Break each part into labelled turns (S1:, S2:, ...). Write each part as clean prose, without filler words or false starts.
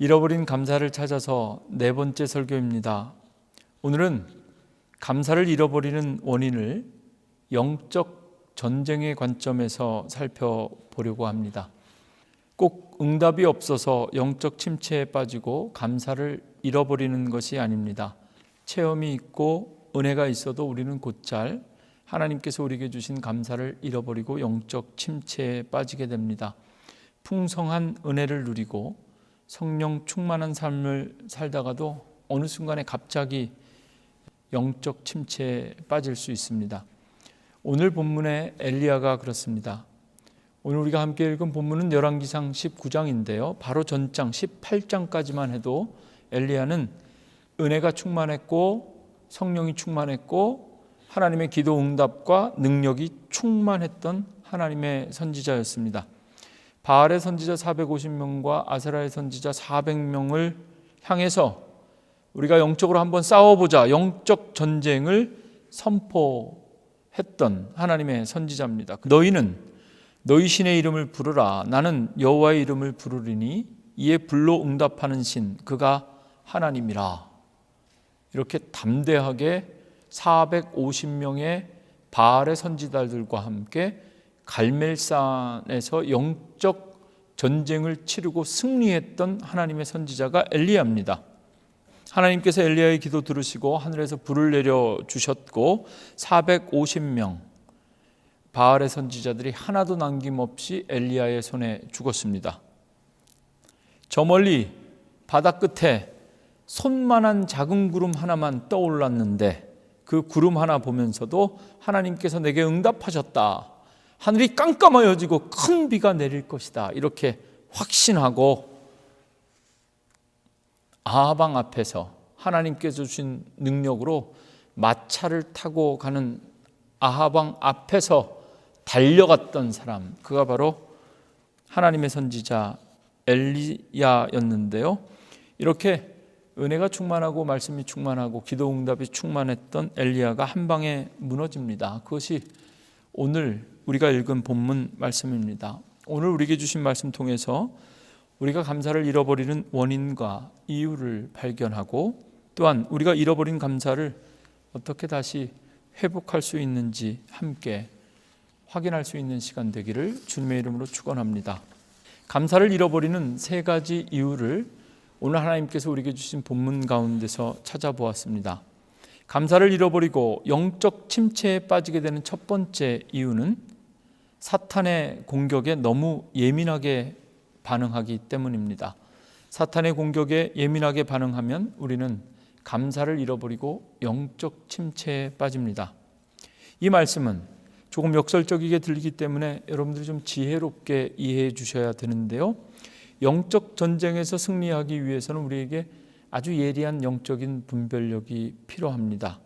S1: 잃어버린 감사를 찾아서 네 번째 설교입니다. 오늘은 감사를 잃어버리는 원인을 영적 전쟁의 관점에서 살펴보려고 합니다. 꼭 응답이 없어서 영적 침체에 빠지고 감사를 잃어버리는 것이 아닙니다. 체험이 있고 은혜가 있어도 우리는 곧잘 하나님께서 우리에게 주신 감사를 잃어버리고 영적 침체에 빠지게 됩니다. 풍성한 은혜를 누리고 성령 충만한 삶을 살다가도 어느 순간에 갑자기 영적 침체에 빠질 수 있습니다. 오늘 본문의 엘리야가 그렇습니다. 오늘 우리가 함께 읽은 본문은 열왕기상 19장인데요. 바로 전장 18장까지만 해도 엘리야는 은혜가 충만했고 성령이 충만했고 하나님의 기도 응답과 능력이 충만했던 하나님의 선지자였습니다. 바알의 선지자 450명과 아세라의 선지자 400명을 향해서 우리가 영적으로 한번 싸워보자, 영적 전쟁을 선포했던 하나님의 선지자입니다. 너희는 너희 신의 이름을 부르라. 나는 여호와의 이름을 부르리니 이에 불로 응답하는 신, 그가 하나님이라. 이렇게 담대하게 450명의 바알의 선지자들과 함께 갈멜산에서 영적 전쟁을 치르고 승리했던 하나님의 선지자가 엘리야입니다. 하나님께서 엘리야의 기도 들으시고 하늘에서 불을 내려주셨고 450명 바알의 선지자들이 하나도 남김없이 엘리야의 손에 죽었습니다. 저 멀리 바다 끝에 손만한 작은 구름 하나만 떠올랐는데 그 구름 하나 보면서도 하나님께서 내게 응답하셨다. 하늘이 깜깜하여지고 큰 비가 내릴 것이다. 이렇게 확신하고 아하방 앞에서 하나님께서 주신 능력으로 마차를 타고 가는 아하방 앞에서 달려갔던 사람, 그가 바로 하나님의 선지자 엘리야였는데요. 이렇게 은혜가 충만하고 말씀이 충만하고 기도 응답이 충만했던 엘리야가 한 방에 무너집니다. 그것이 오늘 우리가 읽은 본문 말씀입니다. 오늘 우리에게 주신 말씀 통해서 우리가 감사를 잃어버리는 원인과 이유를 발견하고 또한 우리가 잃어버린 감사를 어떻게 다시 회복할 수 있는지 함께 확인할 수 있는 시간 되기를 주님의 이름으로 축원합니다. 감사를 잃어버리는 세 가지 이유를 오늘 하나님께서 우리에게 주신 본문 가운데서 찾아보았습니다. 감사를 잃어버리고 영적 침체에 빠지게 되는 첫 번째 이유는 사탄의 공격에 너무 예민하게 반응하기 때문입니다. 사탄의 공격에 예민하게 반응하면 우리는 감사를 잃어버리고 영적 침체에 빠집니다. 이 말씀은 조금 역설적이게 들리기 때문에 여러분들이 좀 지혜롭게 이해해 주셔야 되는데요. 영적 전쟁에서 승리하기 위해서는 우리에게 아주 예리한 영적인 분별력이 필요합니다.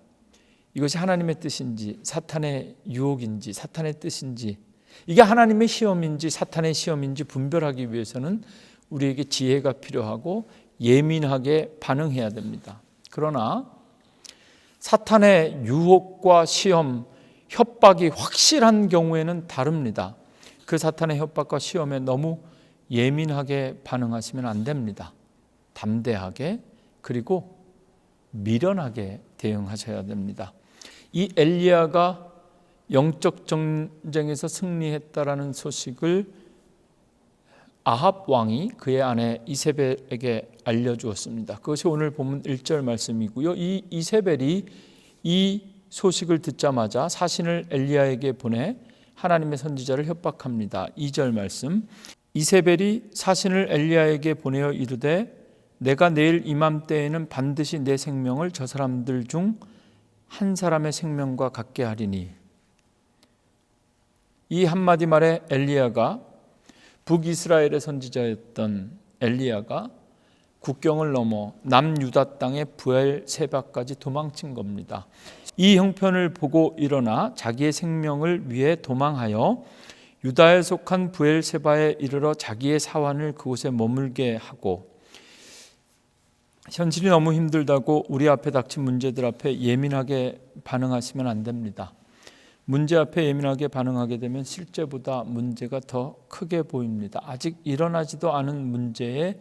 S1: 이것이 하나님의 뜻인지 사탄의 유혹인지 사탄의 뜻인지 이게 하나님의 시험인지 사탄의 시험인지 분별하기 위해서는 우리에게 지혜가 필요하고 예민하게 반응해야 됩니다. 그러나 사탄의 유혹과 시험, 협박이 확실한 경우에는 다릅니다. 그 사탄의 협박과 시험에 너무 예민하게 반응하시면 안 됩니다. 담대하게 그리고 미련하게 대응하셔야 됩니다. 이 엘리야가 영적 전쟁에서 승리했다라는 소식을 아합 왕이 그의 아내 이세벨에게 알려주었습니다. 그것이 오늘 본문 1절 말씀이고요. 이 이세벨이 이 소식을 듣자마자 사신을 엘리야에게 보내 하나님의 선지자를 협박합니다. 2절 말씀, 이세벨이 사신을 엘리야에게 보내어 이르되 내가 내일 이맘때에는 반드시 내 생명을 저 사람들 중 한 사람의 생명과 같게 하리니. 이 한마디 말에 엘리야가 북이스라엘의 선지자였던 엘리야가 국경을 넘어 남유다 땅의 브엘세바까지 도망친 겁니다. 이 형편을 보고 일어나 자기의 생명을 위해 도망하여 유다에 속한 브엘세바에 이르러 자기의 사환을 그곳에 머물게 하고, 현실이 너무 힘들다고 우리 앞에 닥친 문제들 앞에 예민하게 반응하시면 안 됩니다. 문제 앞에 예민하게 반응하게 되면 실제보다 문제가 더 크게 보입니다. 아직 일어나지도 않은 문제에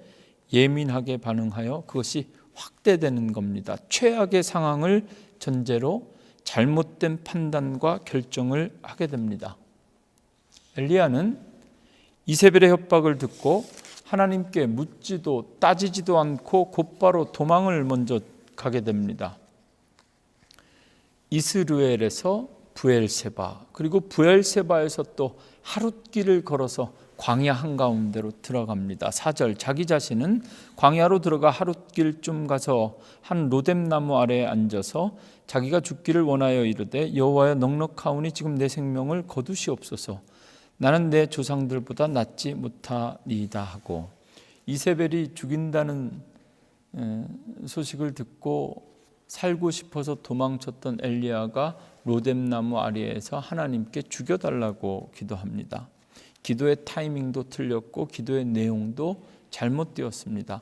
S1: 예민하게 반응하여 그것이 확대되는 겁니다. 최악의 상황을 전제로 잘못된 판단과 결정을 하게 됩니다. 엘리야는 이세벨의 협박을 듣고 하나님께 묻지도 따지지도 않고 곧바로 도망을 먼저 가게 됩니다. 이스르엘에서 브엘세바, 그리고 브엘세바에서 또 하룻길을 걸어서 광야 한가운데로 들어갑니다. 4절, 자기 자신은 광야로 들어가 하룻길쯤 가서 한 로뎀나무 아래에 앉아서 자기가 죽기를 원하여 이르되 여호와여 넉넉하오니 지금 내 생명을 거두시옵소서. 나는 내 조상들보다 낫지 못하니이다 하고, 이세벨이 죽인다는 소식을 듣고 살고 싶어서 도망쳤던 엘리야가 로뎀나무 아래에서 하나님께 죽여달라고 기도합니다. 기도의 타이밍도 틀렸고 기도의 내용도 잘못되었습니다.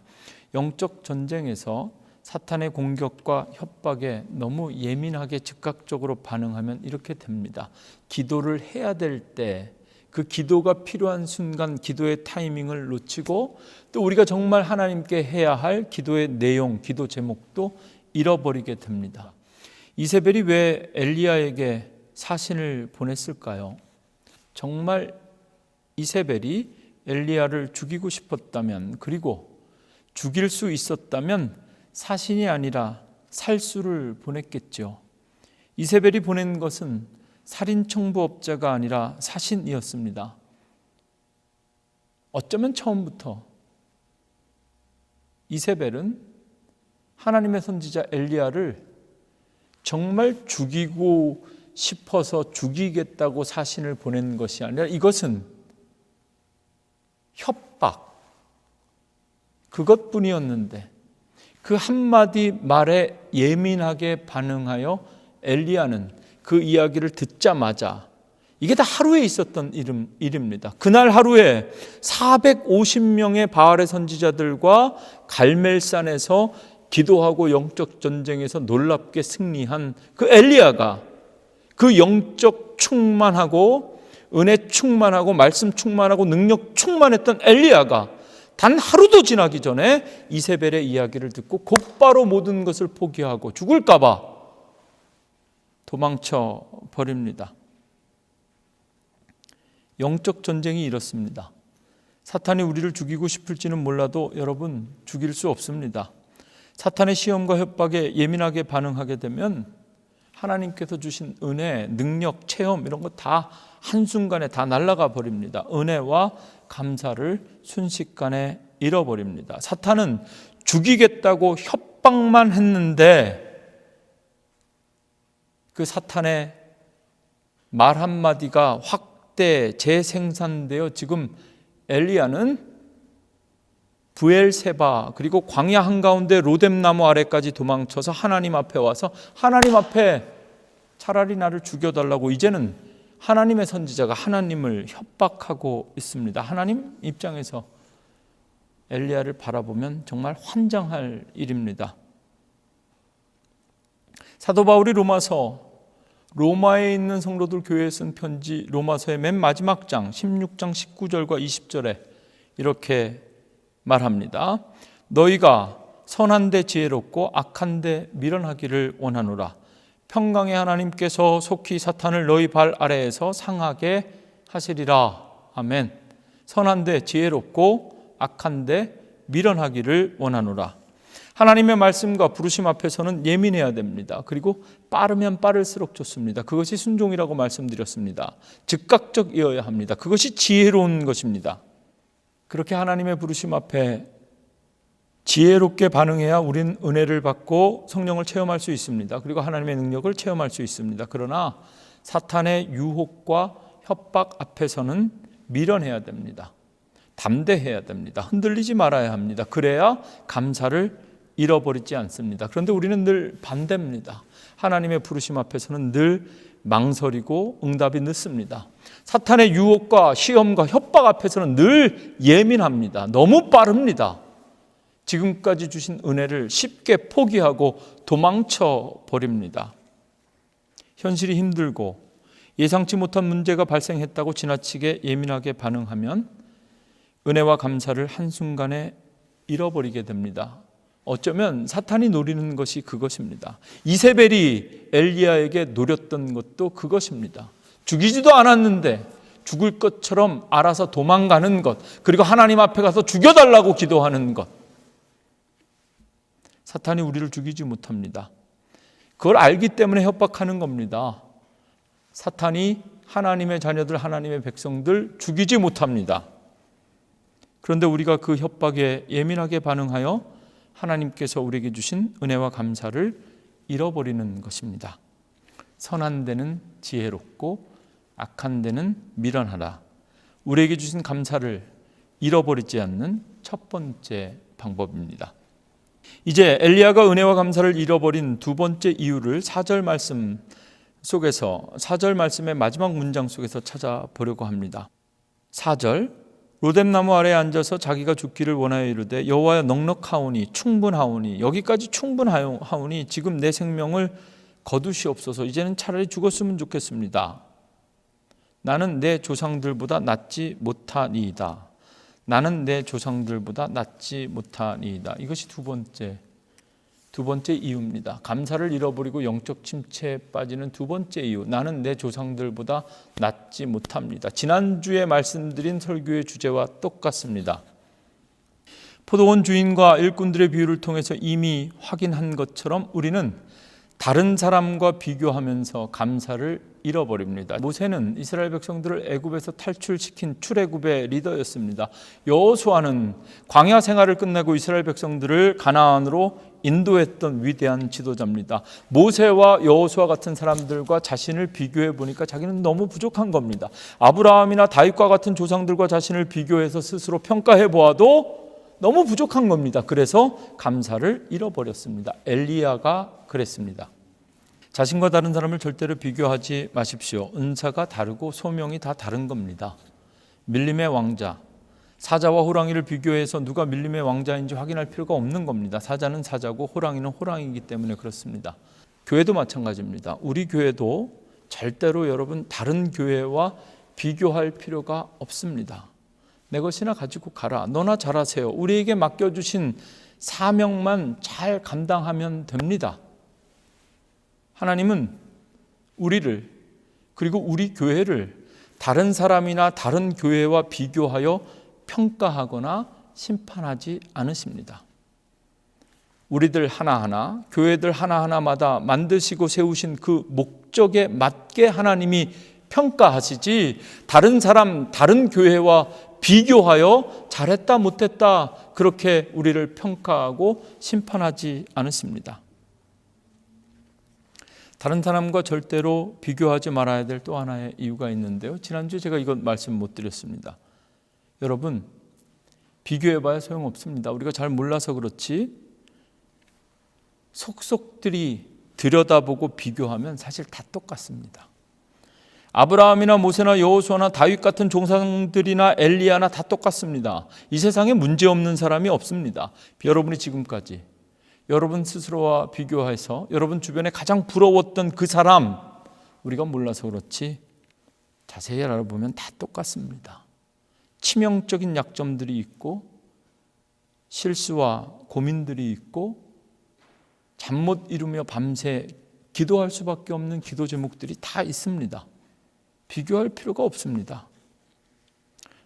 S1: 영적 전쟁에서 사탄의 공격과 협박에 너무 예민하게 즉각적으로 반응하면 이렇게 됩니다. 기도를 해야 될 때 그 기도가 필요한 순간 기도의 타이밍을 놓치고, 또 우리가 정말 하나님께 해야 할 기도의 내용, 기도 제목도 잃어버리게 됩니다. 이세벨이 왜 엘리야에게 사신을 보냈을까요? 정말 이세벨이 엘리야를 죽이고 싶었다면, 그리고 죽일 수 있었다면 사신이 아니라 살수를 보냈겠죠. 이세벨이 보낸 것은 살인 청부업자가 아니라 사신이었습니다. 어쩌면 처음부터 이세벨은 하나님의 선지자 엘리야를 정말 죽이고 싶어서 죽이겠다고 사신을 보낸 것이 아니라 이것은 협박, 그것뿐이었는데 그 한마디 말에 예민하게 반응하여 엘리야는 그 이야기를 듣자마자, 이게 다 하루에 있었던 일입니다. 그날 하루에 450명의 바알의 선지자들과 갈멜산에서 기도하고 영적 전쟁에서 놀랍게 승리한 그 엘리야가, 그 영적 충만하고 은혜 충만하고 말씀 충만하고 능력 충만했던 엘리야가 단 하루도 지나기 전에 이세벨의 이야기를 듣고 곧바로 모든 것을 포기하고 죽을까 봐 도망쳐 버립니다. 영적 전쟁이 이렇습니다. 사탄이 우리를 죽이고 싶을지는 몰라도 여러분, 죽일 수 없습니다. 사탄의 시험과 협박에 예민하게 반응하게 되면 하나님께서 주신 은혜, 능력, 체험 이런 거 다 한순간에 다 날아가 버립니다. 은혜와 감사를 순식간에 잃어버립니다. 사탄은 죽이겠다고 협박만 했는데 그 사탄의 말 한마디가 확대, 재생산되어 지금 엘리야는 브엘세바 그리고 광야 한가운데 로뎀나무 아래까지 도망쳐서 하나님 앞에 와서 하나님 앞에 차라리 나를 죽여달라고, 이제는 하나님의 선지자가 하나님을 협박하고 있습니다. 하나님 입장에서 엘리야를 바라보면 정말 환장할 일입니다. 사도 바울이 로마에 있는 성도들 교회에 쓴 편지 로마서의 맨 마지막 장 16장 19절과 20절에 이렇게 말합니다. 너희가 선한데 지혜롭고 악한데 미련하기를 원하노라. 평강의 하나님께서 속히 사탄을 너희 발 아래에서 상하게 하시리라. 아멘. 선한데 지혜롭고 악한데 미련하기를 원하노라. 하나님의 말씀과 부르심 앞에서는 예민해야 됩니다. 그리고 빠르면 빠를수록 좋습니다. 그것이 순종이라고 말씀드렸습니다. 즉각적이어야 합니다. 그것이 지혜로운 것입니다. 그렇게 하나님의 부르심 앞에 지혜롭게 반응해야 우린 은혜를 받고 성령을 체험할 수 있습니다. 그리고 하나님의 능력을 체험할 수 있습니다. 그러나 사탄의 유혹과 협박 앞에서는 미련해야 됩니다. 담대해야 됩니다. 흔들리지 말아야 합니다. 그래야 감사를 잃어버리지 않습니다. 그런데 우리는 늘 반대입니다. 하나님의 부르심 앞에서는 늘 망설이고 응답이 늦습니다. 사탄의 유혹과 시험과 협박 앞에서는 늘 예민합니다. 너무 빠릅니다. 지금까지 주신 은혜를 쉽게 포기하고 도망쳐 버립니다. 현실이 힘들고 예상치 못한 문제가 발생했다고 지나치게 예민하게 반응하면 은혜와 감사를 한순간에 잃어버리게 됩니다. 어쩌면 사탄이 노리는 것이 그것입니다. 이세벨이 엘리야에게 노렸던 것도 그것입니다. 죽이지도 않았는데 죽을 것처럼 알아서 도망가는 것, 그리고 하나님 앞에 가서 죽여달라고 기도하는 것. 사탄이 우리를 죽이지 못합니다. 그걸 알기 때문에 협박하는 겁니다. 사탄이 하나님의 자녀들, 하나님의 백성들 죽이지 못합니다. 그런데 우리가 그 협박에 예민하게 반응하여 하나님께서 우리에게 주신 은혜와 감사를 잃어버리는 것입니다. 선한 데는 지혜롭고 악한 데는 미련하라. 우리에게 주신 감사를 잃어버리지 않는 첫 번째 방법입니다. 이제 엘리야가 은혜와 감사를 잃어버린 두 번째 이유를 4절 말씀 속에서, 4절 말씀의 마지막 문장 속에서 찾아보려고 합니다. 4절, 로뎀나무 아래에 앉아서 자기가 죽기를 원하여 이르되 여호와여 넉넉하오니 충분하오니, 여기까지 충분하오니 지금 내 생명을 거두시옵소서. 이제는 차라리 죽었으면 좋겠습니다. 나는 내 조상들보다 낫지 못하니이다. 나는 내 조상들보다 낫지 못하니이다. 이것이 두 번째 이유입니다. 감사를 잃어버리고 영적 침체에 빠지는 두 번째 이유, 나는 내 조상들보다 낫지 못합니다. 지난주에 말씀드린 설교의 주제와 똑같습니다. 포도원 주인과 일꾼들의 비유를 통해서 이미 확인한 것처럼 우리는 다른 사람과 비교하면서 감사를 잃어버립니다. 모세는 이스라엘 백성들을 애굽에서 탈출시킨 출애굽의 리더였습니다. 여호수아는 광야 생활을 끝내고 이스라엘 백성들을 가나안으로 인도했던 위대한 지도자입니다. 모세와 여호수아 같은 사람들과 자신을 비교해 보니까 자기는 너무 부족한 겁니다. 아브라함이나 다윗과 같은 조상들과 자신을 비교해서 스스로 평가해 보아도 너무 부족한 겁니다. 그래서 감사를 잃어버렸습니다. 엘리야가 그랬습니다. 자신과 다른 사람을 절대로 비교하지 마십시오. 은사가 다르고 소명이 다 다른 겁니다. 밀림의 왕자, 사자와 호랑이를 비교해서 누가 밀림의 왕자인지 확인할 필요가 없는 겁니다. 사자는 사자고 호랑이는 호랑이이기 때문에 그렇습니다. 교회도 마찬가지입니다. 우리 교회도 절대로 여러분 다른 교회와 비교할 필요가 없습니다. 내 것이나 가지고 가라. 너나 잘하세요. 우리에게 맡겨주신 사명만 잘 감당하면 됩니다. 하나님은 우리를, 그리고 우리 교회를 다른 사람이나 다른 교회와 비교하여 평가하거나 심판하지 않으십니다. 우리들 하나하나, 교회들 하나하나마다 만드시고 세우신 그 목적에 맞게 하나님이 평가하시지, 다른 사람, 다른 교회와 비교하여 잘했다 못했다 그렇게 우리를 평가하고 심판하지 않으십니다. 다른 사람과 절대로 비교하지 말아야 될 또 하나의 이유가 있는데요. 지난주에 제가 이건 말씀 못 드렸습니다. 여러분, 비교해봐야 소용없습니다. 우리가 잘 몰라서 그렇지 속속들이 들여다보고 비교하면 사실 다 똑같습니다. 아브라함이나 모세나 여호수아나 다윗 같은 종상들이나 엘리야나 다 똑같습니다. 이 세상에 문제없는 사람이 없습니다. 여러분이 지금까지 여러분 스스로와 비교해서 여러분 주변에 가장 부러웠던 그 사람, 우리가 몰라서 그렇지 자세히 알아보면 다 똑같습니다. 치명적인 약점들이 있고 실수와 고민들이 있고 잠 못 이루며 밤새 기도할 수밖에 없는 기도 제목들이 다 있습니다. 비교할 필요가 없습니다.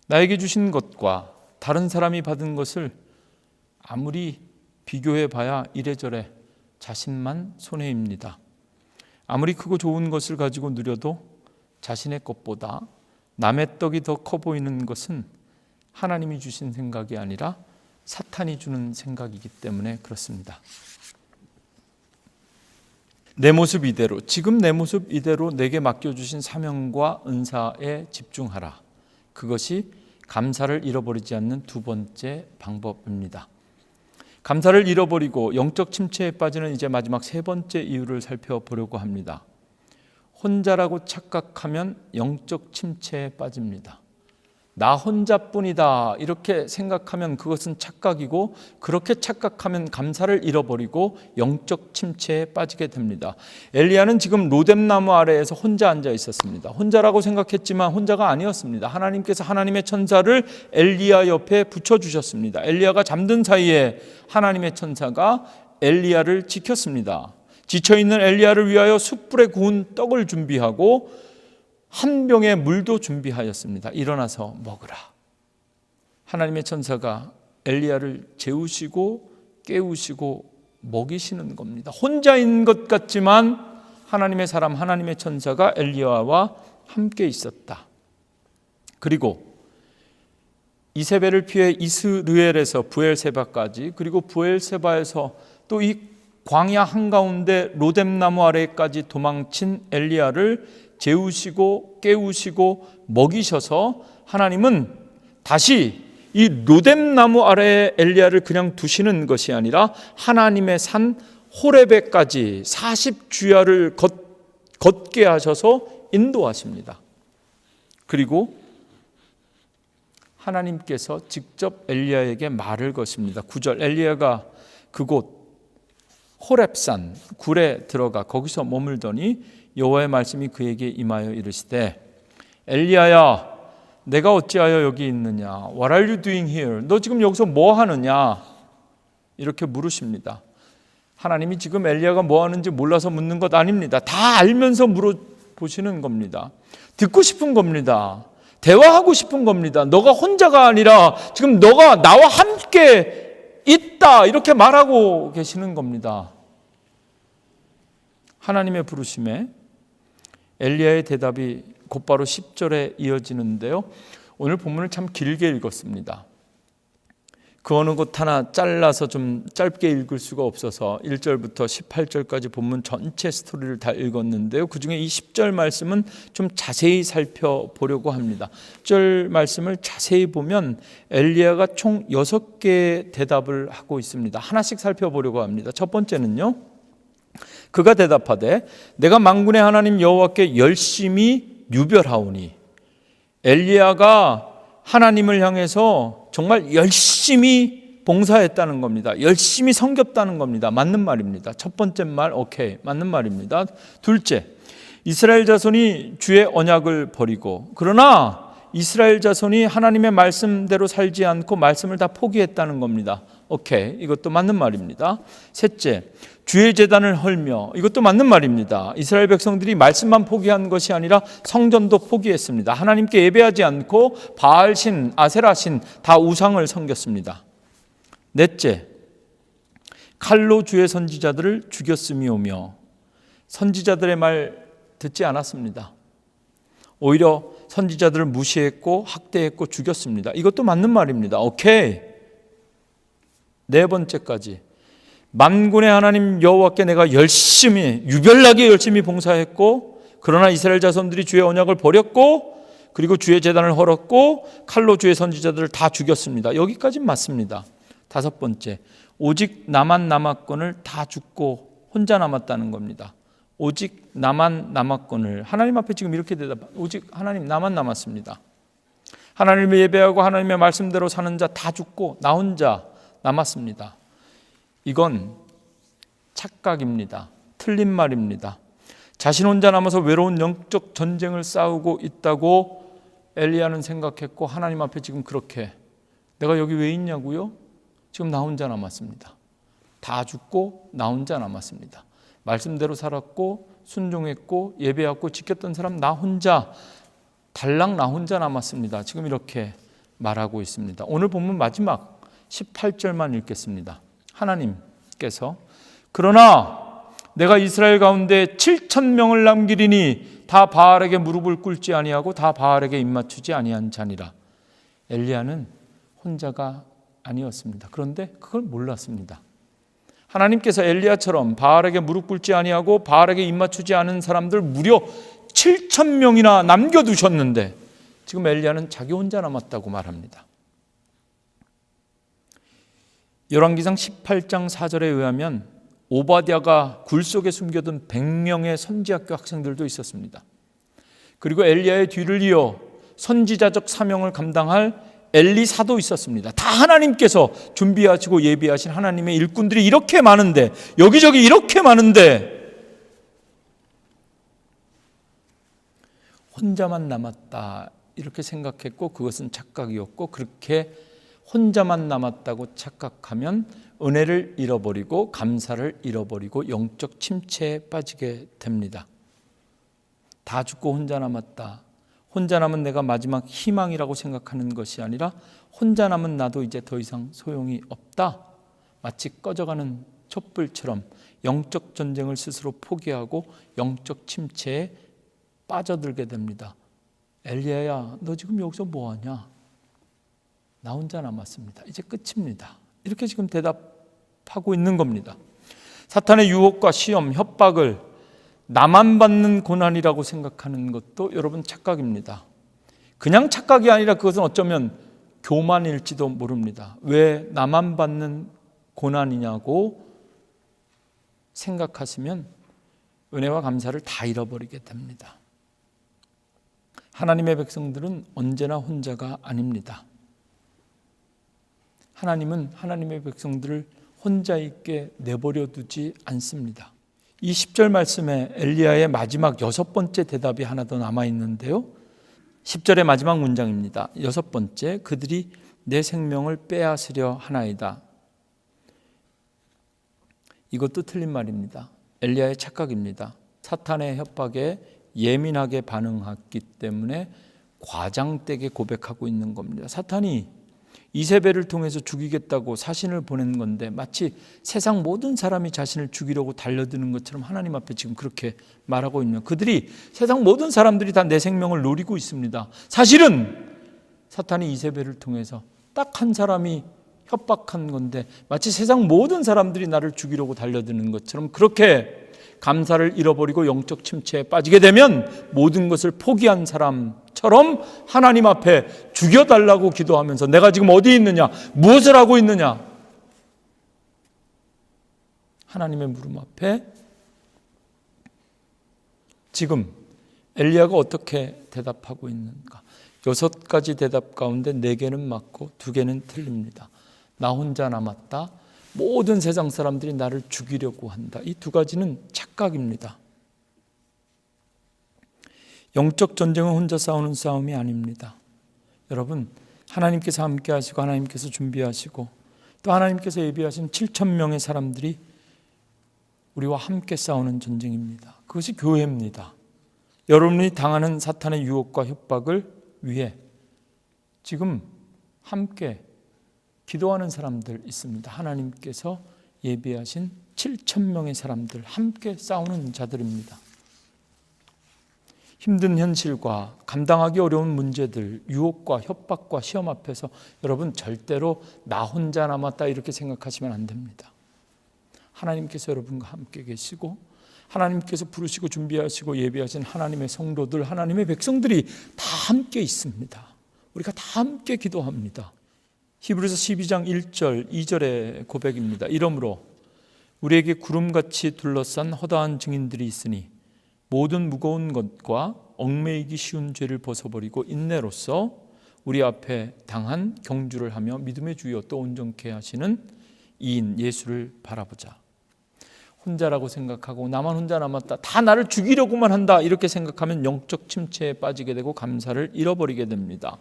S1: 나에게 주신 것과 다른 사람이 받은 것을 아무리 비교해 봐야 이래저래 자신만 손해입니다. 아무리 크고 좋은 것을 가지고 누려도 자신의 것보다 남의 떡이 더 커 보이는 것은 하나님이 주신 생각이 아니라 사탄이 주는 생각이기 때문에 그렇습니다. 내 모습 이대로, 지금 내 모습 이대로 내게 맡겨주신 사명과 은사에 집중하라. 그것이 감사를 잃어버리지 않는 두 번째 방법입니다. 감사를 잃어버리고 영적 침체에 빠지는 이제 마지막 세 번째 이유를 살펴보려고 합니다. 혼자라고 착각하면 영적 침체에 빠집니다. 나 혼자뿐이다 이렇게 생각하면 그것은 착각이고, 그렇게 착각하면 감사를 잃어버리고 영적 침체에 빠지게 됩니다. 엘리야는 지금 로뎀나무 아래에서 혼자 앉아 있었습니다. 혼자라고 생각했지만 혼자가 아니었습니다. 하나님께서 하나님의 천사를 엘리야 옆에 붙여주셨습니다. 엘리야가 잠든 사이에 하나님의 천사가 엘리야를 지켰습니다. 지쳐있는 엘리야를 위하여 숯불에 구운 떡을 준비하고 한 병의 물도 준비하였습니다. 일어나서 먹으라. 하나님의 천사가 엘리야를 재우시고 깨우시고 먹이시는 겁니다. 혼자인 것 같지만 하나님의 사람, 하나님의 천사가 엘리야와 함께 있었다. 그리고 이세벨을 피해 이스르엘에서 부엘세바까지, 그리고 부엘세바에서 또 이 광야 한가운데 로뎀나무 아래까지 도망친 엘리야를 재우시고 깨우시고 먹이셔서 하나님은 다시 이 로뎀나무 아래에 엘리야를 그냥 두시는 것이 아니라 하나님의 산 호레베까지 40주야를 걷게 하셔서 인도하십니다. 그리고 하나님께서 직접 엘리야에게 말을 거십니다. 9절, 엘리야가 그곳 호렙산 굴에 들어가 거기서 머물더니 여호와의 말씀이 그에게 임하여 이르시되, 엘리야야, 내가 어찌하여 여기 있느냐? What are you doing here? 너 지금 여기서 뭐 하느냐? 이렇게 물으십니다. 하나님이 지금 엘리야가 뭐 하는지 몰라서 묻는 것 아닙니다. 다 알면서 물어보시는 겁니다. 듣고 싶은 겁니다. 대화하고 싶은 겁니다. 너가 혼자가 아니라 지금 너가 나와 함께 있다 이렇게 말하고 계시는 겁니다. 하나님의 부르심에 엘리야의 대답이 곧바로 10절에 이어지는데요. 오늘 본문을 참 길게 읽었습니다. 그 어느 곳 하나 잘라서 좀 짧게 읽을 수가 없어서 1절부터 18절까지 본문 전체 스토리를 다 읽었는데요. 그중에 이 10절 말씀은 좀 자세히 살펴보려고 합니다. 10절 말씀을 자세히 보면 엘리야가 총 6개의 대답을 하고 있습니다. 하나씩 살펴보려고 합니다. 첫 번째는요, 그가 대답하되 내가 만군의 하나님 여호와께 열심히 유별하오니. 엘리야가 하나님을 향해서 정말 열심히 봉사했다는 겁니다. 열심히 섬겼다는 겁니다. 맞는 말입니다. 첫 번째 말 오케이, 맞는 말입니다. 둘째, 이스라엘 자손이 주의 언약을 버리고, 그러나 이스라엘 자손이 하나님의 말씀대로 살지 않고 말씀을 다 포기했다는 겁니다. 오케이, 이것도 맞는 말입니다. 셋째, 주의 제단을 헐며, 이것도 맞는 말입니다. 이스라엘 백성들이 말씀만 포기한 것이 아니라 성전도 포기했습니다. 하나님께 예배하지 않고 바알신, 아세라신 다 우상을 섬겼습니다. 넷째, 칼로 주의 선지자들을 죽였음이오며, 선지자들의 말 듣지 않았습니다. 오히려 선지자들을 무시했고 학대했고 죽였습니다. 이것도 맞는 말입니다. 오케이. 네 번째까지, 만군의 하나님 여호와께 내가 열심히, 유별나게 열심히 봉사했고, 그러나 이스라엘 자손들이 주의 언약을 버렸고, 그리고 주의 제단을 헐었고, 칼로 주의 선지자들을 다 죽였습니다. 여기까지는 맞습니다. 다섯 번째, 오직 나만 남았건을 다 죽고 혼자 남았다는 겁니다. 오직 나만 남았건을, 하나님 앞에 지금 이렇게 오직 하나님 나만 남았습니다. 하나님을 예배하고 하나님의 말씀대로 사는 자 다 죽고 나 혼자 남았습니다. 이건 착각입니다. 틀린 말입니다. 자신 혼자 남아서 외로운 영적 전쟁을 싸우고 있다고 엘리야는 생각했고, 하나님 앞에 지금 그렇게, 내가 여기 왜 있냐고요? 지금 나 혼자 남았습니다. 다 죽고 나 혼자 남았습니다. 말씀대로 살았고 순종했고 예배하고 지켰던 사람 나 혼자, 달랑 나 혼자 남았습니다. 지금 이렇게 말하고 있습니다. 오늘 본문 마지막 18절만 읽겠습니다. 하나님께서 그러나 내가 이스라엘 가운데 7,000명을 남기리니 다 바알에게 무릎을 꿇지 아니하고 다 바알에게 입맞추지 아니한 자니라. 엘리야는 혼자가 아니었습니다. 그런데 그걸 몰랐습니다. 하나님께서 엘리야처럼 바알에게 무릎 꿇지 아니하고 바알에게 입맞추지 않은 사람들 무려 7,000명이나 남겨두셨는데 지금 엘리야는 자기 혼자 남았다고 말합니다. 열왕기상 18장 4절에 의하면 오바댜가 굴 속에 숨겨둔 100명의 선지학교 학생들도 있었습니다. 그리고 엘리야의 뒤를 이어 선지자적 사명을 감당할 엘리사도 있었습니다. 다 하나님께서 준비하시고 예비하신 하나님의 일꾼들이 이렇게 많은데, 여기저기 이렇게 많은데 혼자만 남았다 이렇게 생각했고, 그것은 착각이었고, 그렇게 혼자만 남았다고 착각하면 은혜를 잃어버리고 감사를 잃어버리고 영적 침체에 빠지게 됩니다. 다 죽고 혼자 남았다. 혼자 남은 내가 마지막 희망이라고 생각하는 것이 아니라 혼자 남은 나도 이제 더 이상 소용이 없다. 마치 꺼져가는 촛불처럼 영적 전쟁을 스스로 포기하고 영적 침체에 빠져들게 됩니다. 엘리야야, 너 지금 여기서 뭐하냐? 나 혼자 남았습니다. 이제 끝입니다. 이렇게 지금 대답하고 있는 겁니다. 사탄의 유혹과 시험, 협박을 나만 받는 고난이라고 생각하는 것도 여러분 착각입니다. 그냥 착각이 아니라 그것은 어쩌면 교만일지도 모릅니다. 왜 나만 받는 고난이냐고 생각하시면 은혜와 감사를 다 잃어버리게 됩니다. 하나님의 백성들은 언제나 혼자가 아닙니다. 하나님은 하나님의 백성들을 혼자 있게 내버려 두지 않습니다. 이 10절 말씀에 엘리야의 마지막 6번째 대답이 하나 더 남아있는데요, 10절의 마지막 문장입니다. 6번째, 그들이 내 생명을 빼앗으려 하나이다. 이것도 틀린 말입니다. 엘리야의 착각입니다. 사탄의 협박에 예민하게 반응했기 때문에 과장되게 고백하고 있는 겁니다. 사탄이 이세벨을 통해서 죽이겠다고 사신을 보낸 건데, 마치 세상 모든 사람이 자신을 죽이려고 달려드는 것처럼 하나님 앞에 지금 그렇게 말하고 있는, 그들이 세상 모든 사람들이 다 내 생명을 노리고 있습니다. 사실은 사탄이 이세벨을 통해서 딱 한 사람이 협박한 건데, 마치 세상 모든 사람들이 나를 죽이려고 달려드는 것처럼 그렇게 감사를 잃어버리고 영적 침체에 빠지게 되면 모든 것을 포기한 사람처럼 하나님 앞에 죽여달라고 기도하면서 내가 지금 어디 있느냐, 무엇을 하고 있느냐, 하나님의 물음 앞에 지금 엘리야가 어떻게 대답하고 있는가? 6가지 대답 가운데 4개는 맞고 2개는 틀립니다. 나 혼자 남았다. 모든 세상 사람들이 나를 죽이려고 한다. 이 2가지는 착각입니다. 영적 전쟁은 혼자 싸우는 싸움이 아닙니다. 여러분, 하나님께서 함께 하시고 하나님께서 준비하시고 또 하나님께서 예비하신 7,000명의 사람들이 우리와 함께 싸우는 전쟁입니다. 그것이 교회입니다. 여러분이 당하는 사탄의 유혹과 협박을 위해 지금 함께 기도하는 사람들 있습니다. 하나님께서 예비하신 7,000명의 사람들, 함께 싸우는 자들입니다. 힘든 현실과 감당하기 어려운 문제들, 유혹과 협박과 시험 앞에서 여러분 절대로 나 혼자 남았다 이렇게 생각하시면 안 됩니다. 하나님께서 여러분과 함께 계시고 하나님께서 부르시고 준비하시고 예비하신 하나님의 성도들, 하나님의 백성들이 다 함께 있습니다. 우리가 다 함께 기도합니다. 히브리서 12장 1절 2절의 고백입니다. 이러므로 우리에게 구름같이 둘러싼 허다한 증인들이 있으니 모든 무거운 것과 얽매이기 쉬운 죄를 벗어버리고 인내로써 우리 앞에 당한 경주를 하며 믿음의 주여 또 온전케 하시는 이인 예수를 바라보자. 혼자라고 생각하고 나만 혼자 남았다, 다 나를 죽이려고만 한다 이렇게 생각하면 영적 침체에 빠지게 되고 감사를 잃어버리게 됩니다.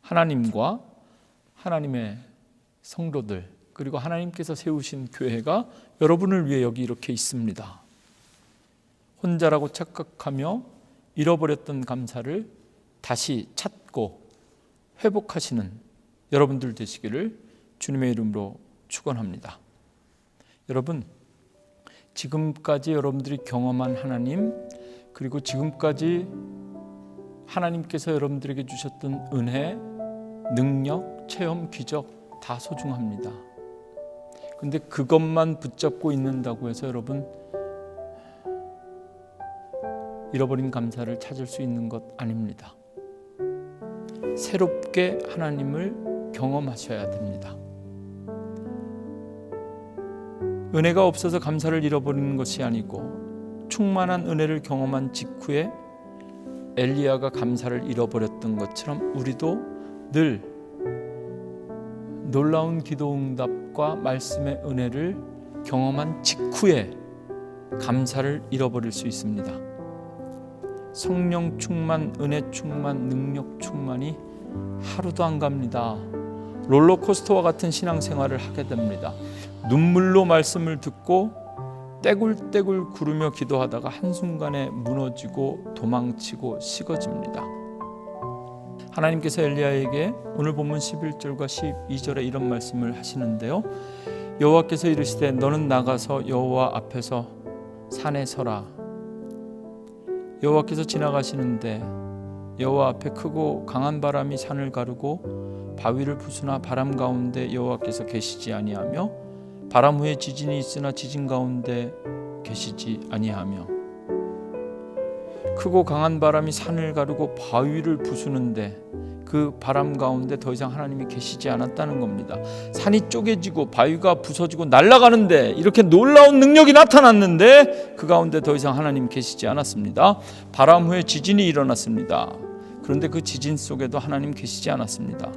S1: 하나님과 하나님의 성도들 그리고 하나님께서 세우신 교회가 여러분을 위해 여기 이렇게 있습니다. 혼자라고 착각하며 잃어버렸던 감사를 다시 찾고 회복하시는 여러분들 되시기를 주님의 이름으로 축원합니다. 여러분, 지금까지 여러분들이 경험한 하나님, 그리고 지금까지 하나님께서 여러분들에게 주셨던 은혜, 능력, 체험, 기적 다 소중합니다. 근데 그것만 붙잡고 있는다고 해서 여러분 잃어버린 감사를 찾을 수 있는 것 아닙니다. 새롭게 하나님을 경험하셔야 됩니다. 은혜가 없어서 감사를 잃어버리는 것이 아니고 충만한 은혜를 경험한 직후에 엘리야가 감사를 잃어버렸던 것처럼 우리도 늘 놀라운 기도 응답과 말씀의 은혜를 경험한 직후에 감사를 잃어버릴 수 있습니다. 성령 충만, 은혜 충만, 능력 충만이 하루도 안 갑니다. 롤러코스터와 같은 신앙생활을 하게 됩니다. 눈물로 말씀을 듣고 떼굴떼굴 구르며 기도하다가 한순간에 무너지고 도망치고 식어집니다. 하나님께서 엘리야에게 오늘 본문 11절과 12절에 이런 말씀을 하시는데요. 여호와께서 이르시되 너는 나가서 여호와 앞에서 산에 서라. 여호와께서 지나가시는데 여호와 앞에 크고 강한 바람이 산을 가르고 바위를 부수나 바람 가운데 여호와께서 계시지 아니하며 바람 후에 지진이 있으나 지진 가운데 계시지 아니하며 크고 강한 바람이 산을 가르고 바위를 부수는데 그 바람 가운데 더 이상 하나님이 계시지 않았다는 겁니다. 산이 쪼개지고 바위가 부서지고 날아가는데 이렇게 놀라운 능력이 나타났는데 그 가운데 더 이상 하나님 계시지 않았습니다. 바람 후에 지진이 일어났습니다. 그런데 그 지진 속에도 하나님 계시지 않았습니다.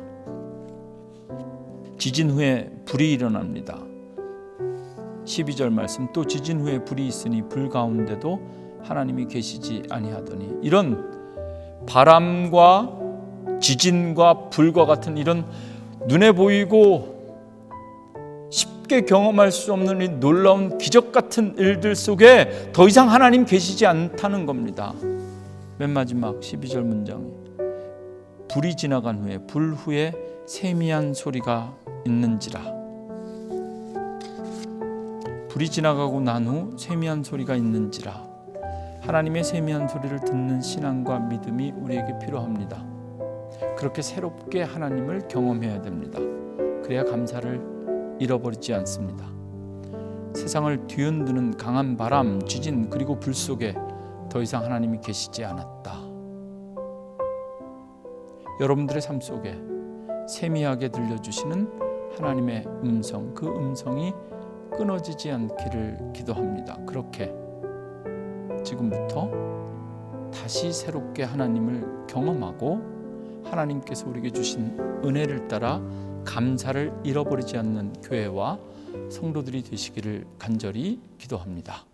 S1: 지진 후에 불이 일어납니다. 12절 말씀, 또 지진 후에 불이 있으니 불 가운데도 하나님이 계시지 아니하더니, 이런 바람과 지진과 불과 같은 이런 눈에 보이고 쉽게 경험할 수 없는 이 놀라운 기적 같은 일들 속에 더 이상 하나님 계시지 않다는 겁니다. 맨 마지막 12절 문장에 불이 지나간 후에 불 후에 세미한 소리가 있는지라. 불이 지나가고 난 후 세미한 소리가 있는지라. 하나님의 세미한 소리를 듣는 신앙과 믿음이 우리에게 필요합니다. 그렇게 새롭게 하나님을 경험해야 됩니다. 그래야 감사를 잃어버리지 않습니다. 세상을 뒤흔드는 강한 바람, 지진 그리고 불 속에 더 이상 하나님이 계시지 않았다. 여러분들의 삶 속에 세미하게 들려주시는 하나님의 음성, 그 음성이 끊어지지 않기를 기도합니다. 그렇게 지금부터 다시 새롭게 하나님을 경험하고 하나님께서 우리에게 주신 은혜를 따라 감사를 잃어버리지 않는 교회와 성도들이 되시기를 간절히 기도합니다.